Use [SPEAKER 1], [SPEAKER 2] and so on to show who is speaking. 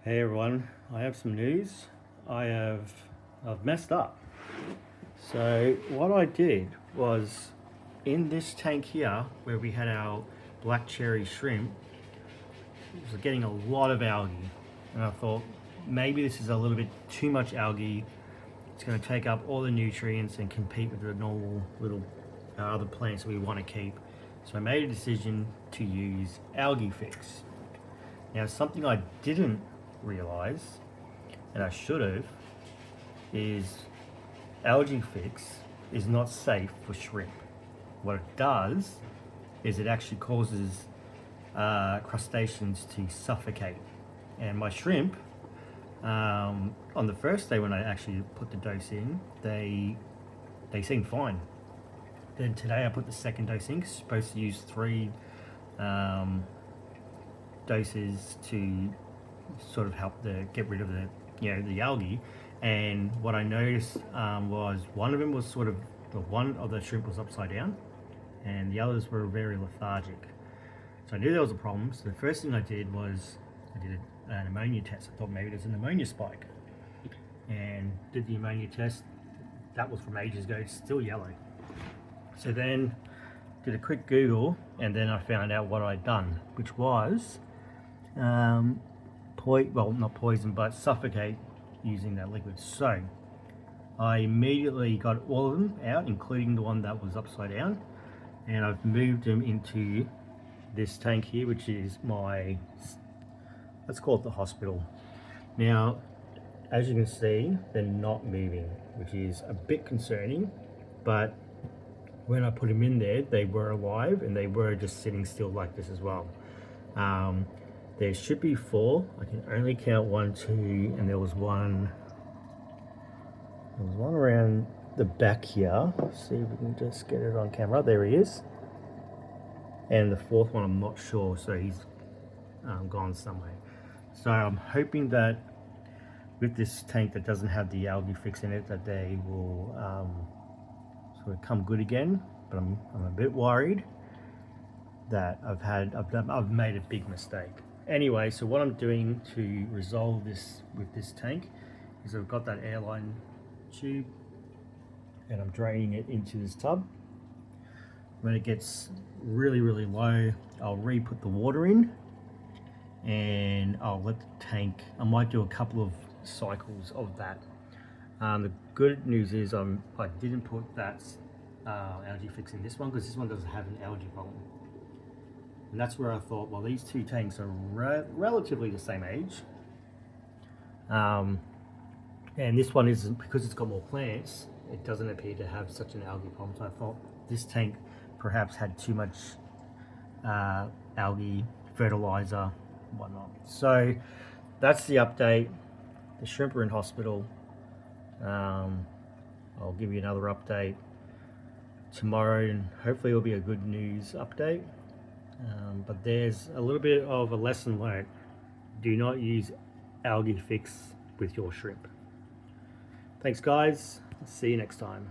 [SPEAKER 1] Hey everyone, I have some news. I've messed up. So what I did was, in this tank here where we had our black cherry shrimp, it was getting a lot of algae, and I thought maybe this is a little bit too much algae. It's going to take up all the nutrients and compete with the normal little other plants that we want to keep. So I made a decision to use Algae Fix. Now, something I didn't realize, and I should have, is Algae Fix is not safe for shrimp. What it does is it actually causes crustaceans to suffocate. And my shrimp, on the first day when I actually put the dose in, they seemed fine. Then today I put the second dose in, 'cause it's supposed to use 3 doses to sort of help get rid of the algae. And what I noticed was one of them was sort of, one of the shrimp was upside down and the others were very lethargic. So I knew there was a problem. So the first thing I did was I did an ammonia test. I thought maybe there's an ammonia spike, and did the ammonia test. That was from ages ago. It's still yellow. So then did a quick Google, and then I found out what I'd done, which was not poison, but suffocate using that liquid. So I immediately got all of them out, including the one that was upside down, and I've moved them into this tank here, which is my, let's call it the hospital. Now, as you can see, they're not moving, which is a bit concerning, but when I put them in there, they were alive and they were just sitting still like this as well. There should be 4. I can only count 1, 2, and there was one around the back here. Let's see if we can just get it on camera. There he is. And the 4th one, I'm not sure, so he's gone somewhere. So I'm hoping that with this tank that doesn't have the Algae Fix in it, that they will sort of come good again. But I'm a bit worried that I've made a big mistake. Anyway, so what I'm doing to resolve this with this tank is I've got that airline tube and I'm draining it into this tub. When it gets really low, I'll re-put the water in, and I'll let the tank, I might do a couple of cycles of that. The good news is I didn't put that Algae Fix in this one, because this one doesn't have an algae problem. And that's where I thought, well, these 2 tanks are relatively the same age. And this one isn't, because it's got more plants, it doesn't appear to have such an algae problem. So I thought this tank perhaps had too much algae, fertilizer, whatnot. So that's the update. The shrimp are in hospital. I'll give you another update tomorrow, and hopefully it'll be a good news update. But there's a little bit of a lesson learned. Do not use Algae Fix with your shrimp. Thanks guys, see you next time.